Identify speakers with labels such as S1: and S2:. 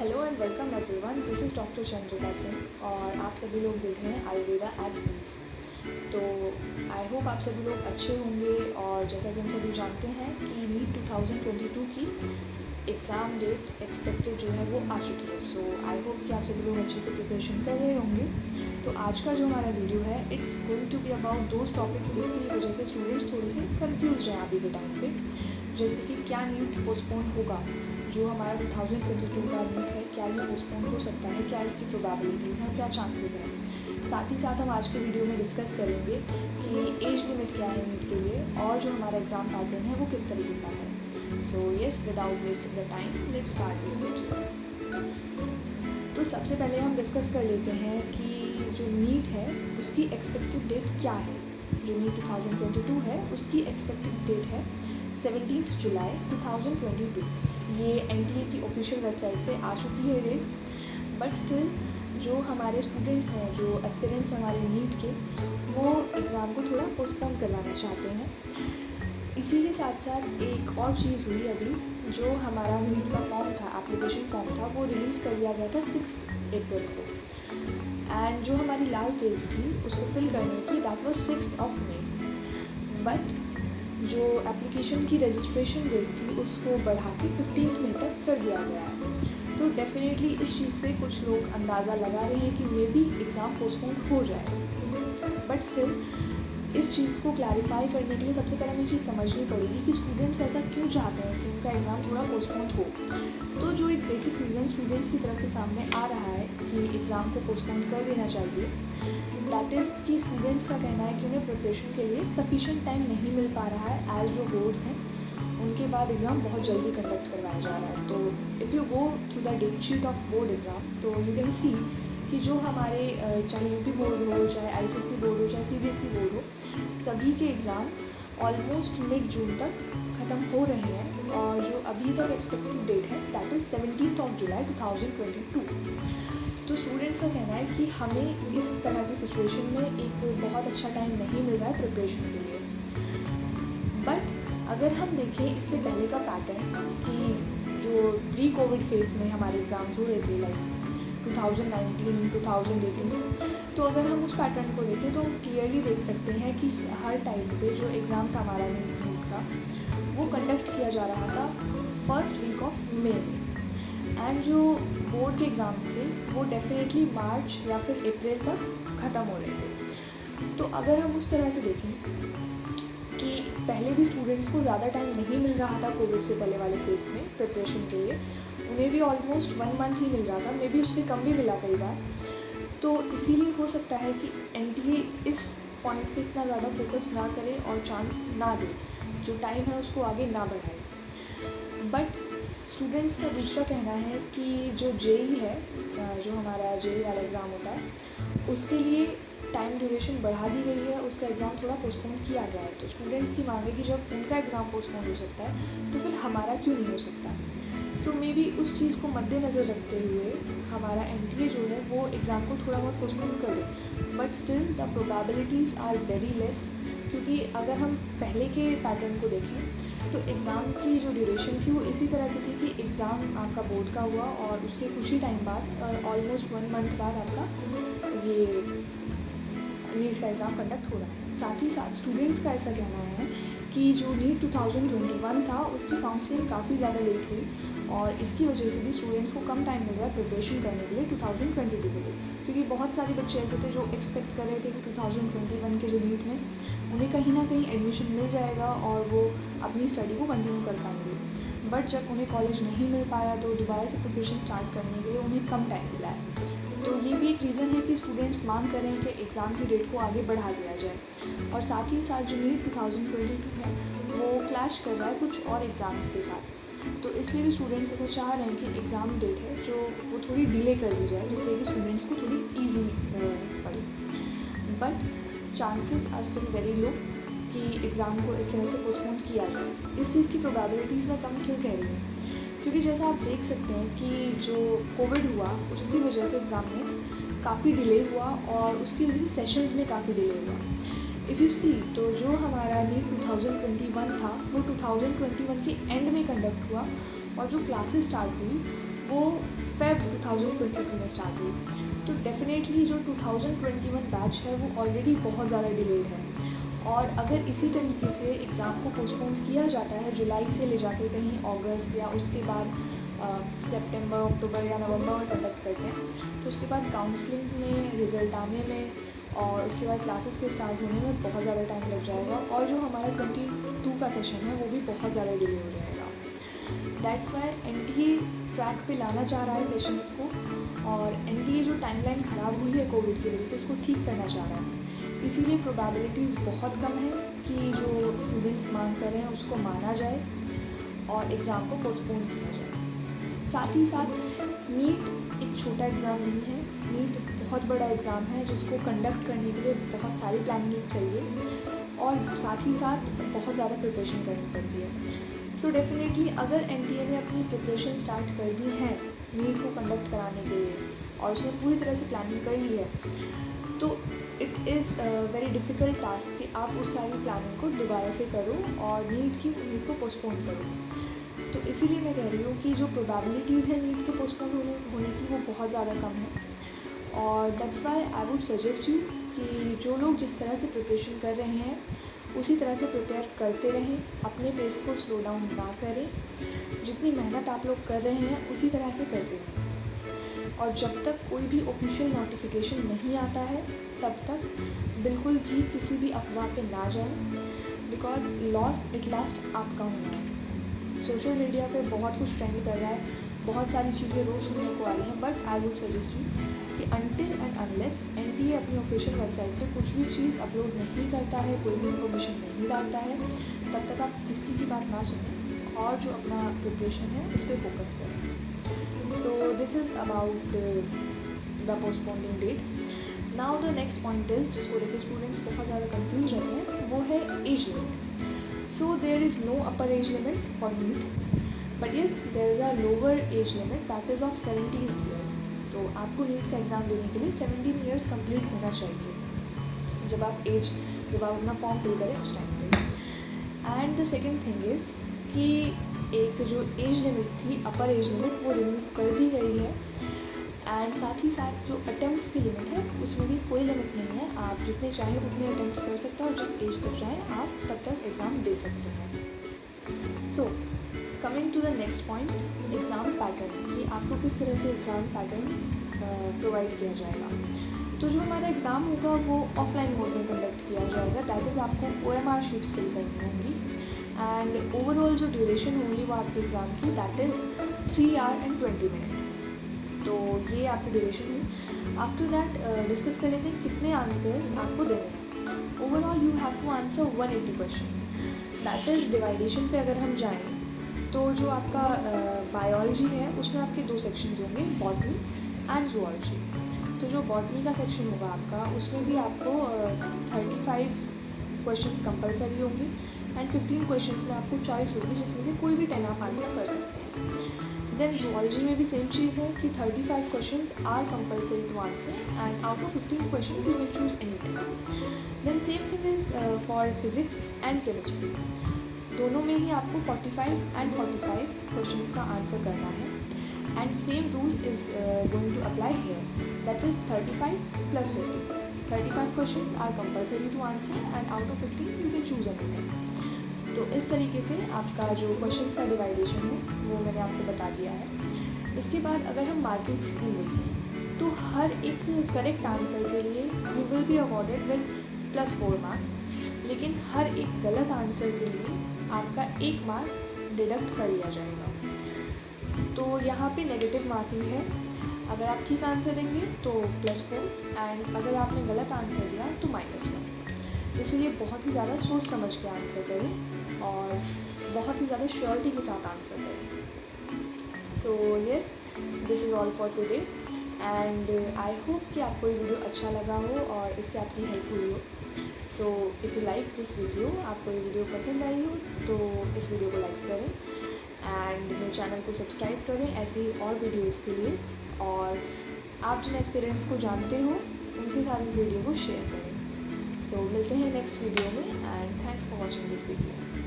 S1: Hello and welcome everyone, this is doctor Chandrika Singh और आप सभी लोग देख रहे हैं आयुर्वेदा एट ईज। तो आई होप आप सभी लोग अच्छे होंगे। और जैसा कि हम सभी जानते हैं कि नीट 2022 की एग्ज़ाम डेट एक्सपेक्टेड जो है वो आ चुकी है। सो आई होप कि आप सभी लोग अच्छे से प्रिपरेशन कर रहे होंगे। तो आज का जो हमारा वीडियो है it's going to be about those topics जिसकी वजह से स्टूडेंट्स थोड़े से कन्फ्यूज हैं अभी के टाइम पे, जैसे कि क्या नीट पोस्टपोन होगा, जो हमारा 2022 का नीट है क्या ये पोस्टपोन हो सकता है, क्या इसकी प्रोबेबिलिटीज़ हैं, क्या चांसेस हैं। साथ ही साथ हम आज के वीडियो में डिस्कस करेंगे कि एज लिमिट क्या है नीट के लिए और जो हमारा एग्ज़ाम पैटर्न है वो किस तरीके का है। So yes, without wasting the time let's start this video. तो सबसे पहले हम डिस्कस कर लेते हैं कि जो नीट है उसकी एक्सपेक्टेड डेट क्या है। जो नीट 2022 है उसकी एक्सपेक्टेड डेट है 17 जुलाई 2022। ये NTA की ऑफिशियल वेबसाइट पे आ चुकी है डेट, बट स्टिल जो हमारे स्टूडेंट्स हैं, जो एस्पिरेंट्स हैं हमारे नीट के, वो एग्ज़ाम को थोड़ा पोस्टपोन करवाना चाहते हैं। इसी के साथ साथ एक और चीज़ हुई अभी, जो हमारा नीट का फॉर्म था, एप्लीकेशन फॉर्म था, वो रिलीज़ कर दिया गया था 6 अप्रैल को। एंड जो हमारी लास्ट डेट थी उसको फिल करने की, दैट वाज 6 मई। बट जो एप्लीकेशन की रजिस्ट्रेशन डेट थी उसको बढ़ा के 15 मई तक कर दिया गया है। तो डेफिनेटली इस चीज़ से कुछ लोग अंदाज़ा लगा रहे हैं कि मे बी एग्ज़ाम पोस्टपोन हो जाए। बट स्टिल इस चीज़ को क्लैरिफाई करने के लिए सबसे पहले हमें ये चीज़ समझनी पड़ेगी कि स्टूडेंट्स ऐसा क्यों चाहते हैं कि उनका एग्ज़ाम थोड़ा पोस्टपोन हो। तो जो एक बेसिक रीज़न स्टूडेंट्स की तरफ से सामने आ रहा है कि एग्ज़ाम को पोस्टपोन कर देना चाहिए, दैट इज़ कि स्टूडेंट्स का कहना है कि उन्हें प्रिपरेशन के लिए सफिशिएंट टाइम नहीं मिल पा रहा है। एज जो बोर्ड्स हैं उनके बाद एग्ज़ाम बहुत जल्दी कंडक्ट करवाया जा रहा है। तो if you go through the date sheet of board exam, तो यू कैन सी कि जो हमारे चाहे यूपी बोर्ड हो, चाहे ICSE बोर्ड हो, चाहे CBSE बोर्ड हो, सभी के एग्ज़ाम ऑलमोस्ट मिड जून तक ख़त्म हो रहे हैं। और जो अभी तक एक्सपेक्टेड डेट है दैट इज़ 17 जुलाई 2022। तो स्टूडेंट्स का कहना है कि हमें इस तरह की सिचुएशन में एक बहुत अच्छा टाइम नहीं मिल रहा है प्रिपरेशन के लिए। बट अगर हम देखें इससे पहले का पैटर्न कि जो प्री कोविड फेज़ में हमारे एग्ज़ाम्स हो रहे थे, लाइक 2019, 2018, तो अगर हम उस पैटर्न को देखें तो हम क्लियरली देख सकते हैं कि हर टाइम पे जो एग्ज़ाम था हमारा नीट का, वो कंडक्ट किया जा रहा था फर्स्ट वीक ऑफ मई में। एंड जो बोर्ड के एग्ज़ाम्स थे वो डेफिनेटली मार्च या फिर अप्रैल तक ख़त्म हो रहे थे। तो अगर हम उस तरह से देखें कि पहले भी स्टूडेंट्स को ज़्यादा टाइम नहीं मिल रहा था कोविड से पहले वाले फेज़ में प्रिपरेशन के लिए, उन्हें भी ऑलमोस्ट 1 मंथ ही मिल रहा था, मे बी उससे कम भी मिला कई बार। तो इसीलिए हो सकता है कि NTA इस पॉइंट पे इतना ज़्यादा फोकस ना करे और चांस ना दे, जो टाइम है उसको आगे ना बढ़ाए। बट स्टूडेंट्स का दूसरा कहना है कि जो JEE है, जो हमारा JEE वाला एग्ज़ाम होता है, उसके लिए टाइम ड्यूरेशन बढ़ा दी गई है, उसका एग्ज़ाम थोड़ा पोस्टपोन किया गया है। तो स्टूडेंट्स की मांग है कि जब उनका एग्ज़ाम पोस्टपोन हो सकता है तो फिर हमारा क्यों नहीं हो सकता। सो मे बी उस चीज़ को मद्देनज़र रखते हुए हमारा NTA जो है वो एग्ज़ाम को थोड़ा बहुत पोस्टपोन कर दे। But still the probabilities are very less, क्योंकि अगर हम पहले के पैटर्न को देखें तो एग्ज़ाम की जो ड्यूरेशन थी वो इसी तरह से थी कि एग्ज़ाम आपका बोर्ड का हुआ और उसके कुछ ही टाइम बाद, ऑलमोस्ट 1 मंथ बाद आपका ये नीट का एग्ज़ाम कंडक्ट हो रहा है। साथ ही साथ स्टूडेंट्स का ऐसा कहना है कि जो नीट 2021 था उसकी काउंसलिंग काफ़ी ज़्यादा लेट हुई और इसकी वजह से भी स्टूडेंट्स को कम टाइम मिल रहा है प्रिपरेशन करने के लिए 2022 के लिए। क्योंकि बहुत सारे बच्चे ऐसे थे जो एक्सपेक्ट कर रहे थे कि 2021 के जो नीट में उन्हें कहीं ना कहीं एडमिशन मिल जाएगा और वो अपनी स्टडी को कंटिन्यू कर पाएंगे। बट जब उन्हें कॉलेज नहीं मिल पाया तो दोबारा से प्रिपरेशन स्टार्ट करने के लिए उन्हें कम टाइम मिला है। तो ये भी एक रीज़न है कि स्टूडेंट्स मांग कर रहे हैं कि एग्ज़ाम की डेट को आगे बढ़ा दिया जाए। और साथ ही साथ जो नीट 2022 है वो क्लैश कर रहा है कुछ और एग्ज़ाम्स के साथ। तो इसलिए भी स्टूडेंट्स ऐसा चाह रहे हैं कि एग्ज़ाम डेट है जो वो थोड़ी डिले कर दी जाए, जिससे कि स्टूडेंट्स को थोड़ी ईजी पड़े। But chances are still very low कि एग्ज़ाम को इस तरह से पोस्टपोन किया जाए। इस चीज़ की प्रोबेबिलिटीज़ मैं कम क्यों कह रही हूँ, क्योंकि जैसा आप देख सकते हैं कि जो कोविड हुआ उसकी वजह से एग्ज़ाम में काफ़ी डिले हुआ और उसकी वजह से सेशंस में काफ़ी डिले हुआ। इफ़ यू सी, तो जो हमारा नीट 2021 था वो 2021 के एंड में कंडक्ट हुआ और जो क्लासेस स्टार्ट हुई वो फेब 2022 में स्टार्ट हुई। तो डेफिनेटली जो 2021 बैच है वो ऑलरेडी बहुत ज़्यादा डिलेड है, और अगर इसी तरीके से एग्ज़ाम को पोस्टपोन किया जाता है जुलाई से ले जाके कहीं अगस्त या उसके बाद सितंबर, अक्टूबर या नवंबर में कंडक्ट करते हैं, तो उसके बाद काउंसलिंग में, रिज़ल्ट आने में और उसके बाद क्लासेस के स्टार्ट होने में बहुत ज़्यादा टाइम लग जाएगा, और जो हमारा 22 का सेशन है वो भी बहुत ज़्यादा डिले हो जाएगा। दैट्स वाई NTA ट्रैक पे लाना चाह रहा है सेशंस को, और NTA जो टाइमलाइन ख़राब हुई है कोविड की वजह से उसको ठीक करना चाह रहा है। इसीलिए प्रोबेबिलिटीज़ बहुत कम है कि जो स्टूडेंट्स मांग कर रहे हैं उसको माना जाए और एग्ज़ाम को पोस्टपोन किया जाए। साथ ही साथ नीट एक छोटा एग्ज़ाम नहीं है, नीट बहुत बड़ा एग्ज़ाम है जिसको कंडक्ट करने के लिए बहुत सारी प्लानिंग चाहिए और साथ ही साथ बहुत ज़्यादा प्रिपरेशन करनी पड़ती है। सो डेफिनेटली अगर NTA ने अपनी प्रिपरेशन स्टार्ट कर दी है नीट को कंडक्ट कराने के लिए और उसने पूरी तरह से प्लानिंग कर ली है, तो it is very difficult task कि आप उस सारी प्लानिंग को दोबारा से करो और नीट को पोस्टपोन करो। तो इसीलिए मैं कह रही हूँ कि जो प्रोबेबिलिटीज़ है नीट के पोस्टपोन होने की वो बहुत ज़्यादा कम है, और that's why I would suggest you कि जो लोग जिस तरह से प्रिपरेशन कर रहे हैं उसी तरह से प्रिपेयर करते रहें, अपने पेस को स्लो डाउन ना करें, जितनी मेहनत आप लोग कर रहे हैं उसी तरह से करते रहें, और जब तक कोई भी ऑफिशियल नोटिफिकेशन नहीं आता है तब तक बिल्कुल भी किसी भी अफवाह पे ना जाएं, बिकॉज लॉस एट लास्ट आपका होना है। सोशल मीडिया पे बहुत कुछ ट्रेंड कर रहा है, बहुत सारी चीज़ें रोज़ सुनने को आ रही हैं, but I would suggest you कि अनटिल एंड अनलेस NTA अपनी ऑफिशियल वेबसाइट पे कुछ भी चीज़ अपलोड नहीं करता है, कोई भी इन्फॉर्मेशन नहीं डालता है, तब तक आप किसी की बात ना सुनें और जो अपना प्रिपरेशन है उस पर फोकस करें। So this is about the postponing date. Now the next point is जिसको लेकर स्टूडेंट्स बहुत ज़्यादा कन्फ्यूज रहते हैं, वो है age limit. So there is no upper age limit for NEET, but yes there is a lower age limit that is of 17 years. तो आपको नीट का एग्ज़ाम देने के लिए 17 ईयर्स कंप्लीट होना चाहिए जब आप अपना फॉर्म फिल करें उस टाइम पे। And the second thing is कि एक जो एज लिमिट थी, अपर एज लिमिट, वो रिमूव कर दी गई है, एंड साथ ही साथ जो अटेम्प्ट्स की लिमिट है उसमें भी कोई लिमिट नहीं है, आप जितने चाहें उतने अटेम्प्ट्स कर सकते हैं और जिस एज तक चाहें आप तब तक एग्ज़ाम दे सकते हैं। So coming to the next point, exam pattern, कि आपको किस तरह से एग्ज़ाम पैटर्न प्रोवाइड किया जाएगा। तो जो हमारा एग्ज़ाम होगा वो ऑफलाइन मोड में कंडक्ट किया जाएगा, दैट इज़ आपको OMR शीट्स फिल करनी होंगी, एंड ओवरऑल जो ड्यूरेशन होगी वो आपके एग्ज़ाम की that is 3 our and 20 minute. तो ये आपकी ड्यूरेशन हुई। आफ्टर दैट डिस्कस कर लेते हैं कितने आंसर्स आपको देने हैं। Overall you have to answer 180 question, that is division पे अगर हम जाएँ तो जो आपका बायोलॉजी है उसमें आपके 2 सेक्शंस होंगे, बॉटनी एंड जूलॉजी। तो जो बॉटनी का सेक्शन होगा आपका उसमें भी आपको 35 क्वेश्चंस कंपलसरी होंगे एंड 15 क्वेश्चंस में आपको चॉइस होगी जिसमें से कोई भी 10 आप आंसर कर सकते हैं। देन जूलॉजी में भी सेम चीज़ है कि 35 questions are compulsory to answer and out of 15 questions you can choose anything. Then same thing is for physics and chemistry, दोनों में ही आपको 45 एंड 45 क्वेश्चंस का आंसर करना है, and same rule is going to apply here, that is 35 + 50। 35 questions are compulsory to answer and out of 15 you can choose anything. तो इस तरीके से आपका जो क्वेश्चंस का डिवाइडेशन है वो मैंने आपको बता दिया है। इसके बाद अगर हम मार्किंग स्कीम देखें तो हर एक करेक्ट आंसर के लिए you will be awarded with +4 marks, लेकिन हर एक गलत आंसर के लिए आपका 1 मार्क डिडक्ट कर लिया जाएगा। तो यहाँ पे नेगेटिव मार्किंग है, अगर आप ठीक आंसर देंगे तो +4 एंड अगर आपने गलत आंसर दिया तो -1। इसीलिए बहुत ही ज़्यादा सोच समझ के आंसर करें और बहुत ही ज़्यादा श्योरिटी के साथ आंसर करें। So yes, this is all for today and I hope कि आपको ये वीडियो अच्छा लगा हो और इससे आपकी हेल्प हुई हो। So if you like this video, आपको ये वीडियो पसंद आई हो तो इस वीडियो को लाइक करें एंड मेरे चैनल को सब्सक्राइब करें ऐसे ही और वीडियोस के लिए, और आप जिन एस्पिरेंट्स को जानते हो उनके साथ इस वीडियो को शेयर करें। सो मिलते हैं नेक्स्ट वीडियो में and thanks for watching this video.